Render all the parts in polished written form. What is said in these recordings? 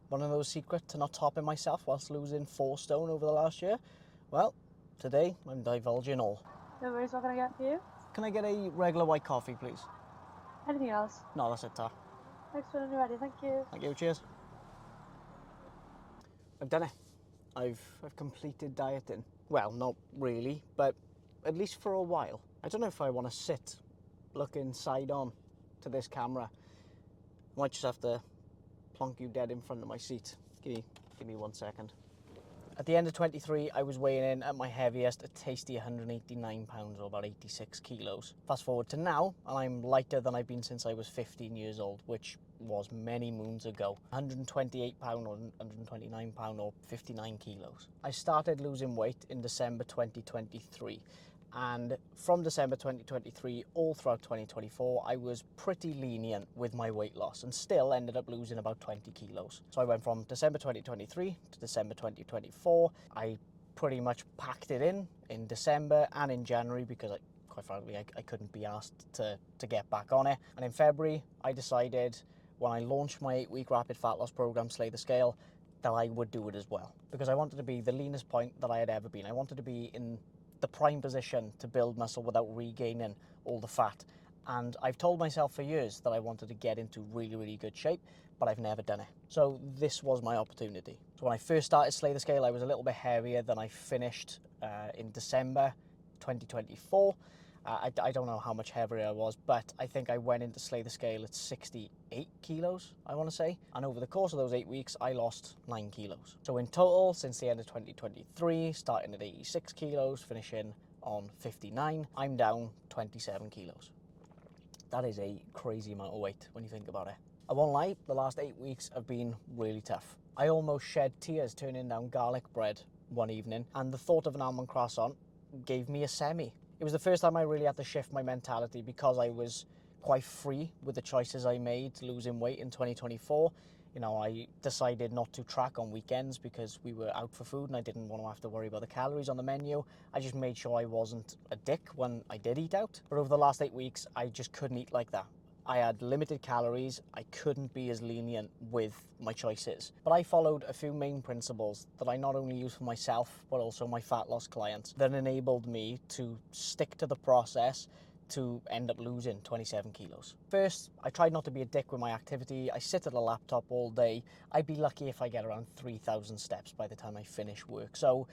Want to know the secret to not topping myself whilst losing 4 stone over the last year? Well, today I'm divulging all. No worries, what can I get for you? Can I get a regular white coffee, please? Anything else? No, that's it, Tar. Next one when you're ready, thank you. Thank you, cheers. I've done it. I've completed dieting. Well, not really, but at least for a while. I don't know if I want to sit looking side on to this camera. I might just have to plonk you dead in front of my seat. Give me 1 second. At the end of 23, I was weighing in at my heaviest, a tasty 189 pounds or about 86 kilos. Fast forward to now, and I'm lighter than I've been since I was 15 years old, which was many moons ago. 128 pound or 129 pound or 59 kilos. I started losing weight in December 2023. And from December 2023 all throughout 2024, I was pretty lenient with my weight loss and still ended up losing about 20 kilos. So I went from December 2023 to December 2024. I pretty much packed it in December and in January because quite frankly, I couldn't be asked to get back on it. And in February, I decided when I launched my 8-week rapid fat loss program, Slay the Scale, that I would do it as well. Because I wanted to be the leanest point that I had ever been. I wanted to be in the prime position to build muscle without regaining all the fat. And I've told myself for years that I wanted to get into really, really good shape, but I've never done it. So this was my opportunity. So when I first started Slay the Scale, I was a little bit heavier than I finished in December 2024. I don't know how much heavier I was, but I think I went into Slay the Scale at 68 kilos, I want to say. And over the course of those 8 weeks, I lost 9 kilos. So in total, since the end of 2023, starting at 86 kilos, finishing on 59, I'm down 27 kilos. That is a crazy amount of weight when you think about it. I won't lie, the last 8 weeks have been really tough. I almost shed tears turning down garlic bread one evening, and the thought of an almond croissant gave me a semi. It was the first time I really had to shift my mentality because I was quite free with the choices I made losing weight in 2024. You know, I decided not to track on weekends because we were out for food and I didn't want to have to worry about the calories on the menu. I just made sure I wasn't a dick when I did eat out. But over the last 8 weeks, I just couldn't eat like that. I had limited calories, I couldn't be as lenient with my choices. But I followed a few main principles that I not only use for myself, but also my fat loss clients that enabled me to stick to the process to end up losing 27 kilos. First, I tried not to be a dick with my activity. I sit at a laptop all day. I'd be lucky if I get around 3,000 steps by the time I finish work. So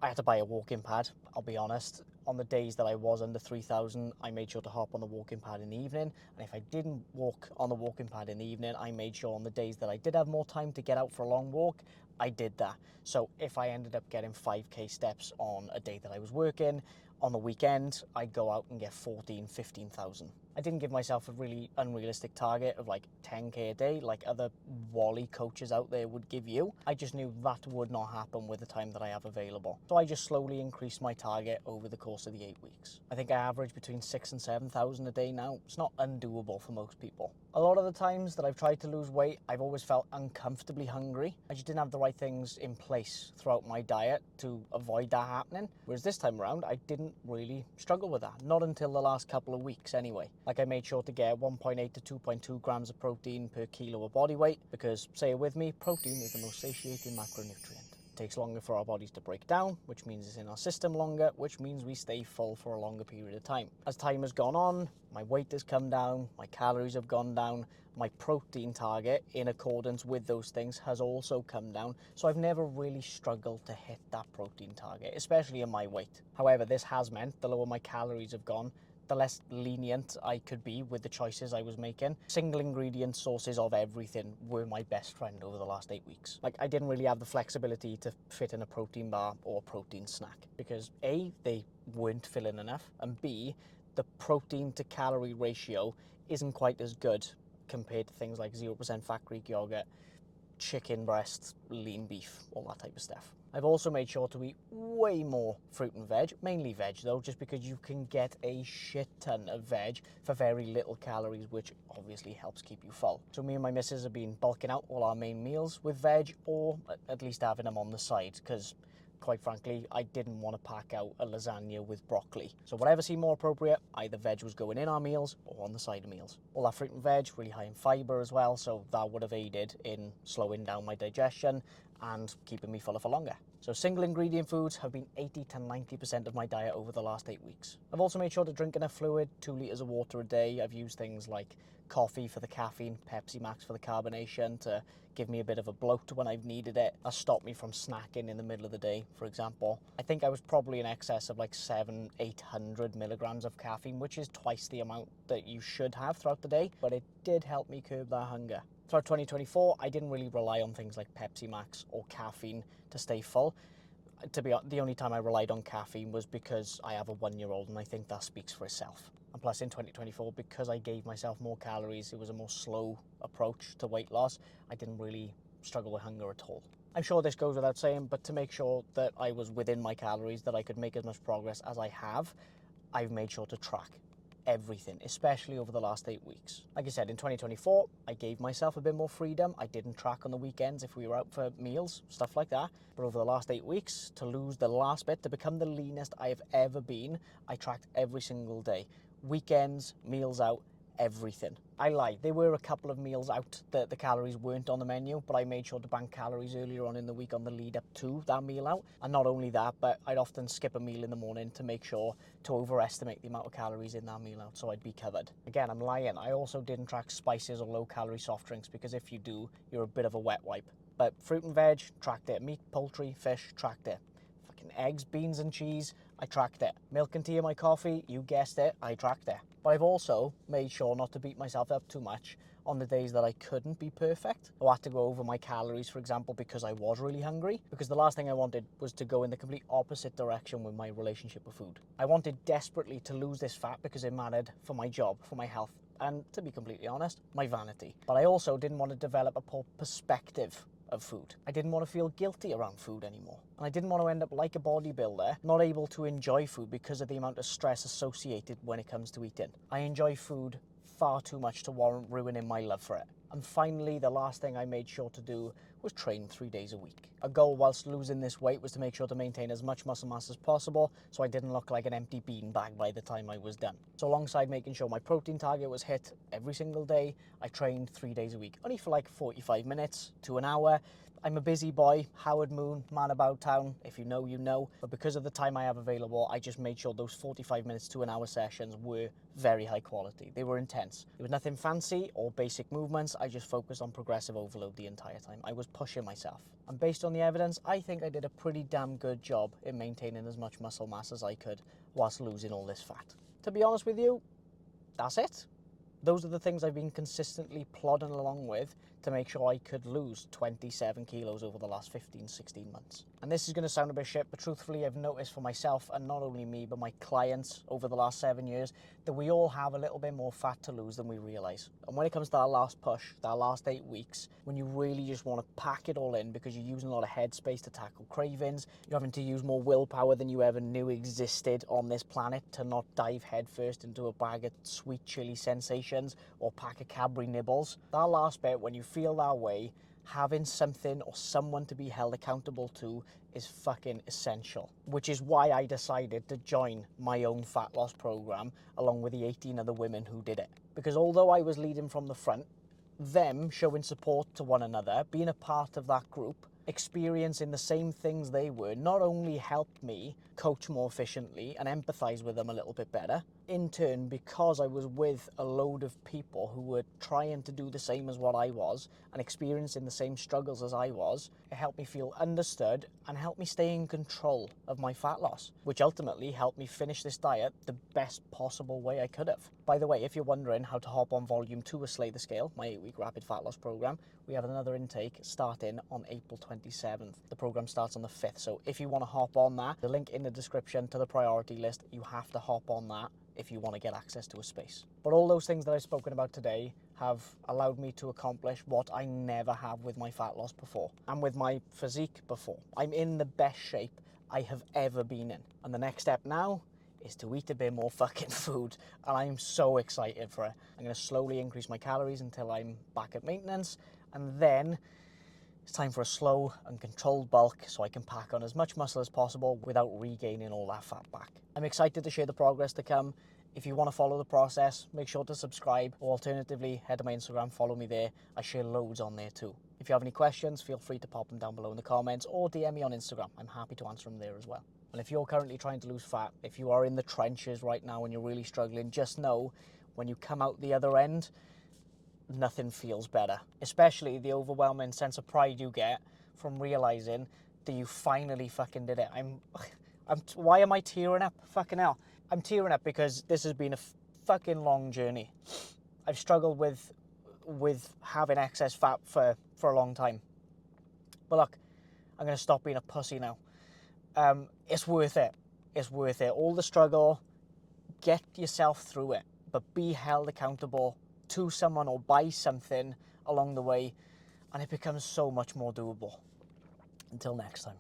I had to buy a walking pad, I'll be honest. On the days that I was under 3,000, I made sure to hop on the walking pad in the evening. And if I didn't walk on the walking pad in the evening, I made sure on the days that I did have more time to get out for a long walk, I did that. So if I ended up getting 5k steps on a day that I was working, on the weekend, I'd go out and get 14, 15,000. I didn't give myself a really unrealistic target of like 10k a day like other Wally coaches out there would give you. I just knew that would not happen with the time that I have available. So I just slowly increased my target over the course of the 8 weeks. I think I average between 6,000 and 7,000 a day now. It's not undoable for most people. A lot of the times that I've tried to lose weight, I've always felt uncomfortably hungry. I just didn't have the right things in place throughout my diet to avoid that happening. Whereas this time around, I didn't really struggle with that. Not until the last couple of weeks anyway. Like I made sure to get 1.8 to 2.2 grams of protein per kilo of body weight because, say it with me, protein is the most satiating macronutrient. It takes longer for our bodies to break down, which means it's in our system longer, which means we stay full for a longer period of time. As time has gone on, my weight has come down, my calories have gone down, my protein target in accordance with those things has also come down. So I've never really struggled to hit that protein target, especially in my weight. However, this has meant the lower my calories have gone, the less lenient I could be with the choices I was making. Single ingredient sources of everything were my best friend over the last 8 weeks. Like I didn't really have the flexibility to fit in a protein bar or a protein snack because A, they weren't filling enough, and B, the protein to calorie ratio isn't quite as good compared to things like 0% fat Greek yogurt, chicken breasts, lean beef, all that type of stuff. I've also made sure to eat way more fruit and veg, mainly veg though, just because you can get a shit ton of veg for very little calories, which obviously helps keep you full. So me and my missus have been bulking out all our main meals with veg, or at least having them on the side, because quite frankly, I didn't want to pack out a lasagna with broccoli. So whatever seemed more appropriate, either veg was going in our meals or on the side of meals. All that fruit and veg, really high in fibre as well, so that would have aided in slowing down my digestion and keeping me fuller for longer. So single ingredient foods have been 80 to 90% of my diet over the last 8 weeks. I've also made sure to drink enough fluid, 2 litres of water a day. I've used things like coffee for the caffeine, Pepsi Max for the carbonation to give me a bit of a bloat when I've needed it. That stopped me from snacking in the middle of the day, for example. I think I was probably in excess of like 800 milligrams of caffeine, which is twice the amount that you should have throughout the day, but it did help me curb that hunger. Throughout 2024, I didn't really rely on things like Pepsi Max or caffeine to stay full. To be honest, the only time I relied on caffeine was because I have a 1-year-old, and I think that speaks for itself. And plus in 2024, because I gave myself more calories, it was a more slow approach to weight loss, I didn't really struggle with hunger at all. I'm sure this goes without saying, but to make sure that I was within my calories, that I could make as much progress as I have, I've made sure to track everything, especially over the last 8 weeks. Like I said, in 2024, I gave myself a bit more freedom. I didn't track on the weekends if we were out for meals, stuff like that. But over the last 8 weeks, to lose the last bit, to become the leanest I have ever been, I tracked every single day. Weekends, meals out, everything. I lied, there were a couple of meals out that the calories weren't on the menu, but I made sure to bank calories earlier on in the week on the lead up to that meal out. And not only that, but I'd often skip a meal in the morning to make sure to overestimate the amount of calories in that meal out so I'd be covered. Again, I'm lying, I also didn't track spices or low calorie soft drinks, because if you do, you're a bit of a wet wipe. But fruit and veg, tracked it. Meat, poultry, fish, tracked it. Fucking eggs, beans and cheese, I tracked it. Milk and tea in my coffee, you guessed it, I tracked it. But I've also made sure not to beat myself up too much on the days that I couldn't be perfect. I had to go over my calories, for example, because I was really hungry. Because the last thing I wanted was to go in the complete opposite direction with my relationship with food. I wanted desperately to lose this fat because it mattered for my job, for my health, and to be completely honest, my vanity. But I also didn't want to develop a poor perspective of food. I didn't want to feel guilty around food anymore. And I didn't want to end up like a bodybuilder, not able to enjoy food because of the amount of stress associated when it comes to eating. I enjoy food far too much to warrant ruining my love for it. And finally, the last thing I made sure to do was train 3 days a week. A goal whilst losing this weight was to make sure to maintain as much muscle mass as possible so I didn't look like an empty beanbag by the time I was done. So alongside making sure my protein target was hit every single day, I trained 3 days a week, only for like 45 minutes to an hour. I'm a busy boy, Howard Moon, man about town. If you know, you know. But because of the time I have available, I just made sure those 45 minutes to an hour sessions were very high quality. They were intense. It was nothing fancy or basic movements. I just focused on progressive overload the entire time. I was pushing myself. And based on the evidence, I think I did a pretty damn good job in maintaining as much muscle mass as I could whilst losing all this fat. To be honest with you, that's it. Those are the things I've been consistently plodding along with to make sure I could lose 27 kilos over the last 15, 16 months. And this is going to sound a bit shit, but truthfully I've noticed for myself, and not only me, but my clients over the last 7 years, that we all have a little bit more fat to lose than we realise. And when it comes to that last push, that last 8 weeks, when you really just want to pack it all in because you're using a lot of headspace to tackle cravings, you're having to use more willpower than you ever knew existed on this planet to not dive headfirst into a bag of sweet chili sensations or pack of Cadbury nibbles. That last bit, when you feel that way, having something or someone to be held accountable to is fucking essential. Which is why I decided to join my own fat loss program along with the 18 other women who did it. Because although I was leading from the front, them showing support to one another, being a part of that group, experiencing the same things they were, not only helped me coach more efficiently and empathize with them a little bit better, in turn, because I was with a load of people who were trying to do the same as what I was and experiencing the same struggles as I was, it helped me feel understood and helped me stay in control of my fat loss, which ultimately helped me finish this diet the best possible way I could have. By the way, if you're wondering how to hop on volume 2 of Slay the Scale, my 8-week rapid fat loss program, we have another intake starting on April 27th. The program starts on the 5th, so if you want to hop on that, the link in the description to the priority list, you have to hop on that if you want to get access to a space. But all those things that I've spoken about today have allowed me to accomplish what I never have with my fat loss before and with my physique before. I'm in the best shape I have ever been in. And the next step now is to eat a bit more fucking food, and I'm so excited for it. I'm going to slowly increase my calories until I'm back at maintenance, and then It's time for a slow and controlled bulk so I can pack on as much muscle as possible without regaining all that fat back. I'm excited to share the progress to come. If you want to follow the process, make sure to subscribe, or alternatively, head to my Instagram, follow me there. I share loads on there too. If you have any questions, feel free to pop them down below in the comments or DM me on Instagram. I'm happy to answer them there as well. And if you're currently trying to lose fat, if you are in the trenches right now and you're really struggling, just know when you come out the other end, nothing feels better, especially the overwhelming sense of pride you get from realizing that you finally fucking did it. Why am I tearing up? Fucking hell. I'm tearing up because this has been a fucking long journey. I've struggled with having excess fat for a long time. But look, I'm going to stop being a pussy now. It's worth it. It's worth it. All the struggle, get yourself through it, but be held accountable to someone or by something along the way, and it becomes so much more doable. Until next time.